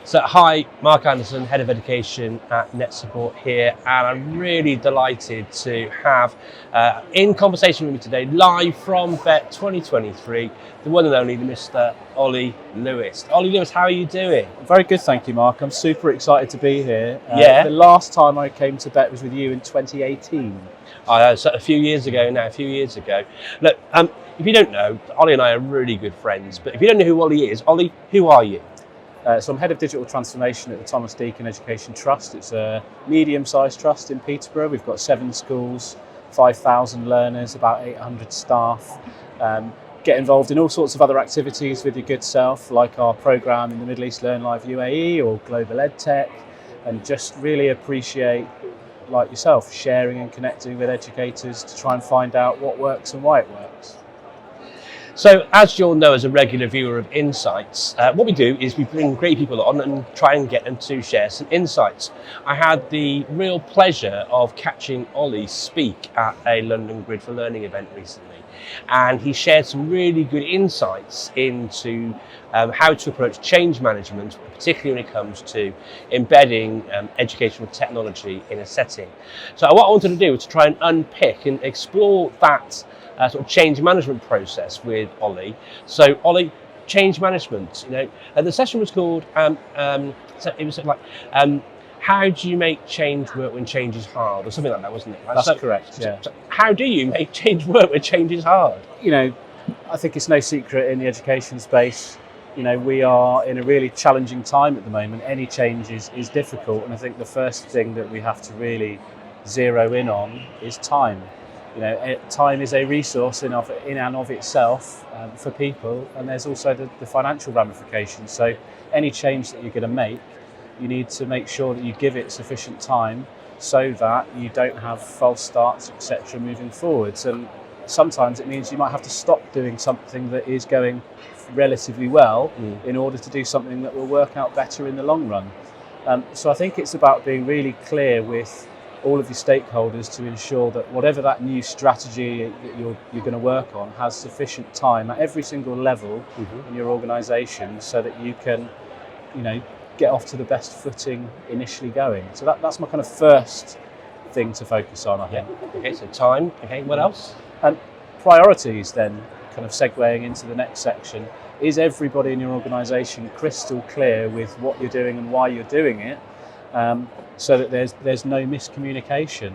So hi, Mark Anderson, Head of Education at NetSupport here, and I'm really delighted to have in conversation with me today, live from BET 2023, the one and only Mr. Olly Lewis. Olly Lewis, how are you doing? Very good, thank you, Mark. I'm super excited to be here. Yeah. The last time I came to BET was with you in 2018. So a few years ago. Look, if you don't know, Olly and I are really good friends, but if you don't know who Olly is, Olly, who are you? So I'm Head of Digital Transformation at the Thomas Deacon Education Trust. It's a medium-sized trust in Peterborough. We've got 7 schools, 5,000 learners, about 800 staff. Get involved in all sorts of other activities with your good self, like our programme in the Middle East Learn Live UAE or Global EdTech, and just really appreciate, like yourself, sharing and connecting with educators to try and find out what works and why it works. So, as you'll know as a regular viewer of Insights, what we do is we bring great people on and try and get them to share some insights. I had the real pleasure of catching Olly speak at a London Grid for Learning event recently, and he shared some really good insights into how to approach change management, particularly when it comes to embedding educational technology in a setting. So what I wanted to do was to try and unpick and explore that sort of change management process with Olly. So Olly, change management, the session was called, so it was like, how do you make change work when change is hard, or something like that, wasn't it? That's correct, yeah. So how do you make change work when change is hard? I think it's no secret in the education space, we are in a really challenging time at the moment. Any change is difficult, and I think the first thing that we have to really zero in on is time. Time is a resource in and of itself for people, and there's also the financial ramifications. So any change that you're going to make, you need to make sure that you give it sufficient time so that you don't have false starts, etc. moving forwards. And sometimes it means you might have to stop doing something that is going relatively well in order to do something that will work out better in the long run. So I think it's about being really clear with all of your stakeholders to ensure that whatever that new strategy that you're going to work on has sufficient time at every single level in your organisation, so that you can, get off to the best footing initially going. So that's my kind of first thing to focus on, I think. Yeah. Okay, so time. Okay, what else? And priorities then, kind of segueing into the next section, is everybody in your organisation crystal clear with what you're doing and why you're doing it? So that there's no miscommunication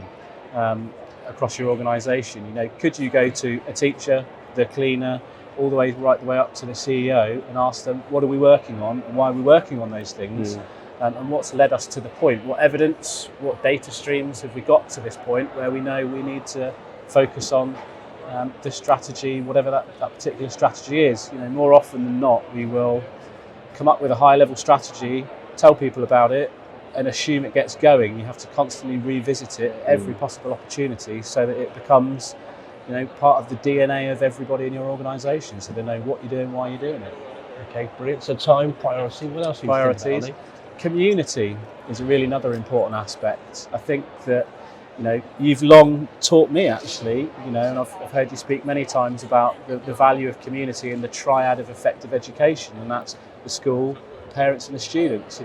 across your organisation. Could you go to a teacher, the cleaner, all the way up to the CEO and ask them, what are we working on and why are we working on those things, and what's led us to the point? What evidence, what data streams have we got to this point where we know we need to focus on the strategy, whatever that particular strategy is? More often than not, we will come up with a high-level strategy, tell people about it, and assume it gets going. You have to constantly revisit it at every possible opportunity so that it becomes, part of the DNA of everybody in your organisation, so they know what you're doing, why you're doing it. Okay, brilliant. So time, priority, what else? Priorities. Community is really another important aspect. I think that, you've long taught me actually, and I've heard you speak many times about the value of community and the triad of effective education, and that's the school, the parents and the students.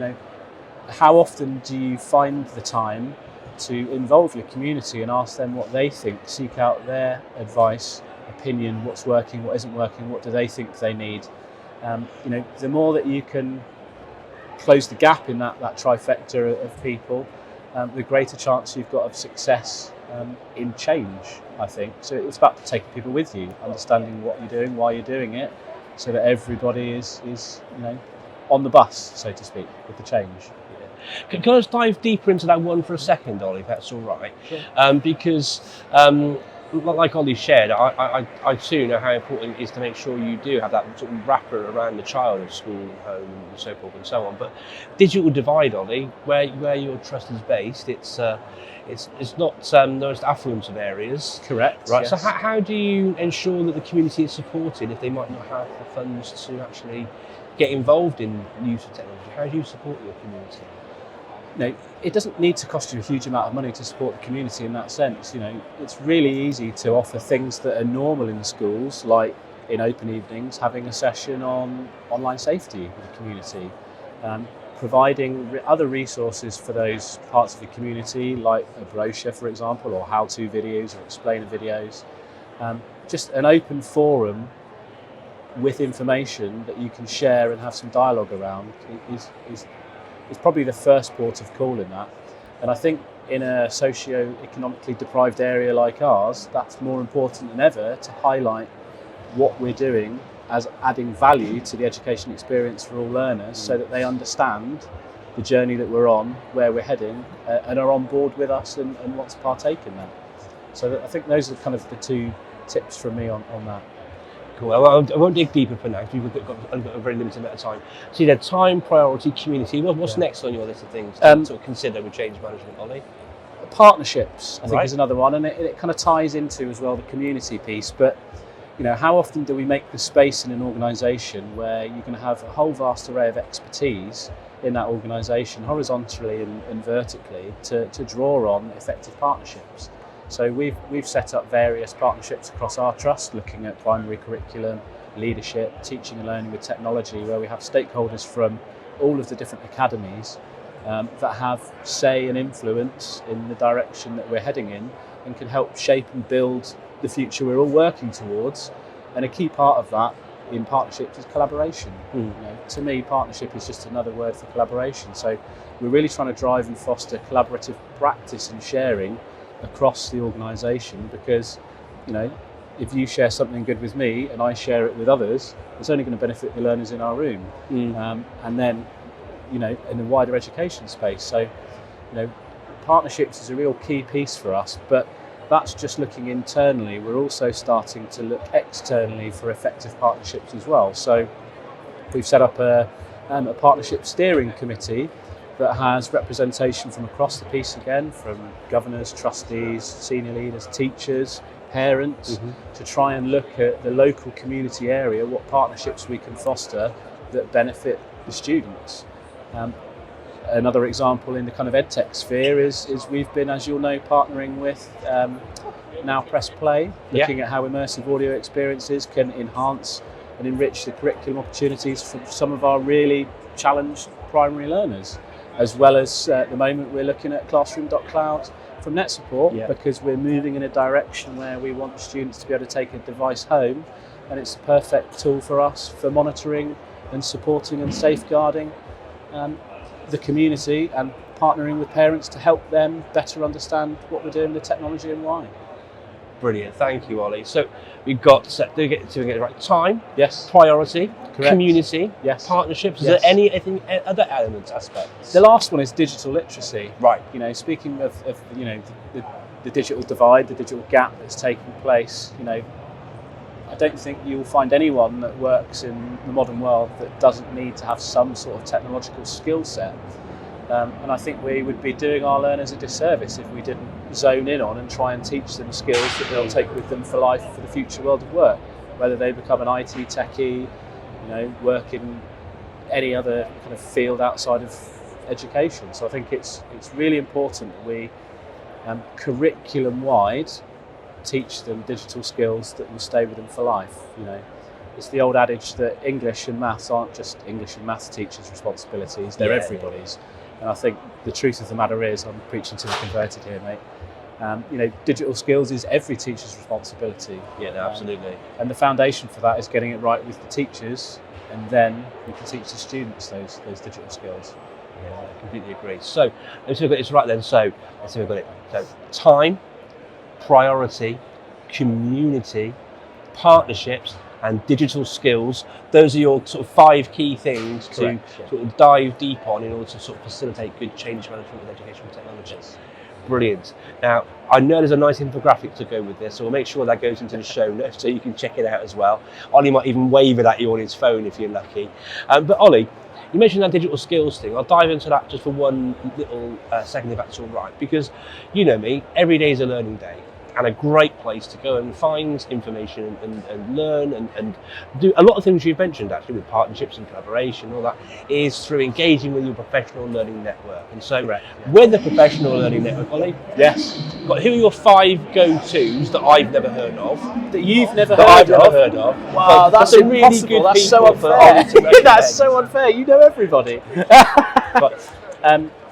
How often do you find the time to involve your community and ask them what they think, seek out their advice, opinion, what's working, what isn't working, what do they think they need? The more that you can close the gap in that trifecta of people, the greater chance you've got of success in change, I think. So it's about taking people with you, understanding what you're doing, why you're doing it, so that everybody is on the bus, so to speak, with the change. Can I just dive deeper into that one for a second, Olly, if that's all right? Sure. Because, like Olly shared, I too know how important it is to make sure you do have that sort of wrapper around the child of school and home and so forth and so on. But digital divide, Olly, where your trust is based, it's not the most affluent of areas. Correct. Right. Yes. So how do you ensure that the community is supported if they might not have the funds to actually get involved in use of technology? How do you support your community? It doesn't need to cost you a huge amount of money to support the community in that sense. It's really easy to offer things that are normal in schools, like in open evenings, having a session on online safety with the community. providing other resources for those parts of the community, like a brochure, for example, or how-to videos or explainer videos. Just an open forum with information that you can share and have some dialogue around is probably the first port of call in that. And I think in a socio-economically deprived area like ours, that's more important than ever to highlight what we're doing as adding value to the education experience for all learners, so that they understand the journey that we're on, where we're heading, and are on board with us and want to partake in that. So I think those are kind of the two tips from me on that. Cool. I won't dig deeper for now because we've got a very limited amount of time. So you had time, priority, community. What's next on your list of things to sort of consider with change management, Ollie? Partnerships, I think, is another one, and it kind of ties into as well the community piece. But how often do we make the space in an organisation where you're going to have a whole vast array of expertise in that organisation, horizontally and vertically, to draw on effective partnerships? So we've set up various partnerships across our trust, looking at primary curriculum, leadership, teaching and learning with technology, where we have stakeholders from all of the different academies that have say and influence in the direction that we're heading in, and can help shape and build the future we're all working towards. And a key part of that in partnerships is collaboration. To me, partnership is just another word for collaboration. So we're really trying to drive and foster collaborative practice and sharing across the organisation, because if you share something good with me and I share it with others, it's only going to benefit the learners in our room, and then in the wider education space. So partnerships is a real key piece for us, but that's just looking internally. We're also starting to look externally for effective partnerships as well. So we've set up a partnership steering committee that has representation from across the piece again, from governors, trustees, senior leaders, teachers, parents, to try and look at the local community area, what partnerships we can foster that benefit the students. Another example in the kind of EdTech sphere is we've been, as you'll know, partnering with Now Press Play, looking at how immersive audio experiences can enhance and enrich the curriculum opportunities for some of our really challenged primary learners. As well as at the moment we're looking at Classroom.cloud from NetSupport, because we're moving in a direction where we want students to be able to take a device home, and it's a perfect tool for us for monitoring and supporting and safeguarding the community, and partnering with parents to help them better understand what we're doing with technology and why. Brilliant, thank you, Ollie. So we've got to get the right time, yes, priority, correct, community, yes, partnerships. Is yes. there anything other elements, aspects? The last one is digital literacy. Right. Speaking of the digital divide, the digital gap that's taking place. I don't think you'll find anyone that works in the modern world that doesn't need to have some sort of technological skill set. And I think we would be doing our learners a disservice if we didn't zone in on and try and teach them skills that they'll take with them for life, for the future world of work, whether they become an IT techie, work in any other kind of field outside of education. So I think it's really important that we curriculum-wide teach them digital skills that will stay with them for life. It's the old adage that English and maths aren't just English and maths teachers' responsibilities, they're everybody's. And I think the truth of the matter is, I'm preaching to the converted here, mate. Digital skills is every teacher's responsibility. Yeah, no, absolutely. And the foundation for that is getting it right with the teachers, and then we can teach the students those digital skills. Yeah, I completely agree. So let's look at this right then. So let's see if we've got it. So time, priority, community, partnerships, and digital skills. Those are your sort of 5 key things to sort of dive deep on in order to sort of facilitate good change management with educational technologies. Brilliant. Now, I know there's a nice infographic to go with this, so we'll make sure that goes into the show notes so you can check it out as well. Ollie might even wave it at you on his phone if you're lucky. But Ollie, you mentioned that digital skills thing. I'll dive into that just for one little second, if that's all right, because you know me, every day is a learning day. And a great place to go and find information and learn and do a lot of things you've mentioned actually with partnerships and collaboration, all that is through engaging with your professional learning network. And so with the professional learning network, Ollie, yes, who are your 5 go-tos that I've never heard of? That you've never I've never heard of. Wow, that's a impossible. really good That's so people for unfair. Ollie to recommend. That's so unfair. You know everybody. But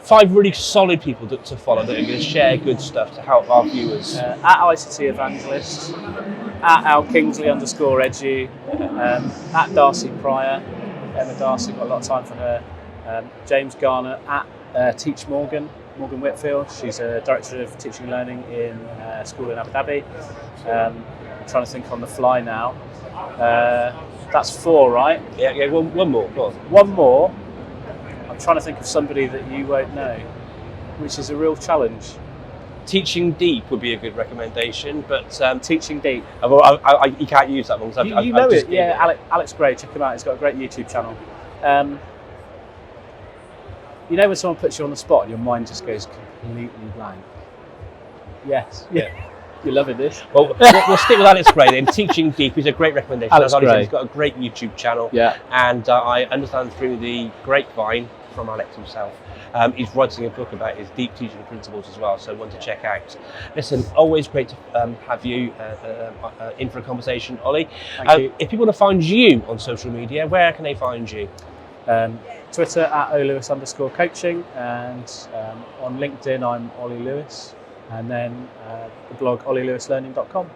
5 really solid people to follow that are going to share good stuff to help our viewers. At ICT Evangelist, at Al Kingsley _edu, at Darcy Pryor, Emma Darcy, got a lot of time for her. James Garner at Teach Morgan Whitfield. She's a Director of Teaching and Learning in a school in Abu Dhabi. I'm trying to think on the fly now. That's 4, right? Yeah, one more. Go on. One more. I'm trying to think of somebody that you won't know, which is a real challenge. Teaching Deep would be a good recommendation, but Teaching Deep. you can't use that one. You know it, yeah. Alex Gray, check him out. He's got a great YouTube channel. You know when someone puts you on the spot and your mind just goes completely blank? Yes. Yeah. You're loving this. Well, we'll stick with Alex Gray then. Teaching Deep is a great recommendation. Alex As Olly said, Gray. he's got a great YouTube channel. Yeah. And I understand through the grapevine from Alex himself, he's writing a book about his deep teaching principles as well, so one to check out. Listen, always great to have you in for a conversation, Olly. Thank you. If people want to find you on social media, where can they find you? Twitter at Olewis _coaching, and on LinkedIn I'm Olly Lewis, and then the blog ollylewislearning.com.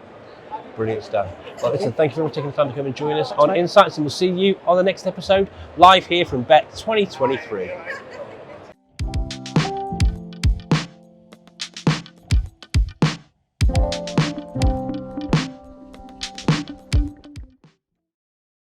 Brilliant stuff. Well, listen, thank you very much for taking the time to come and join us on Insights, and we'll see you on the next episode, live here from BET 2023.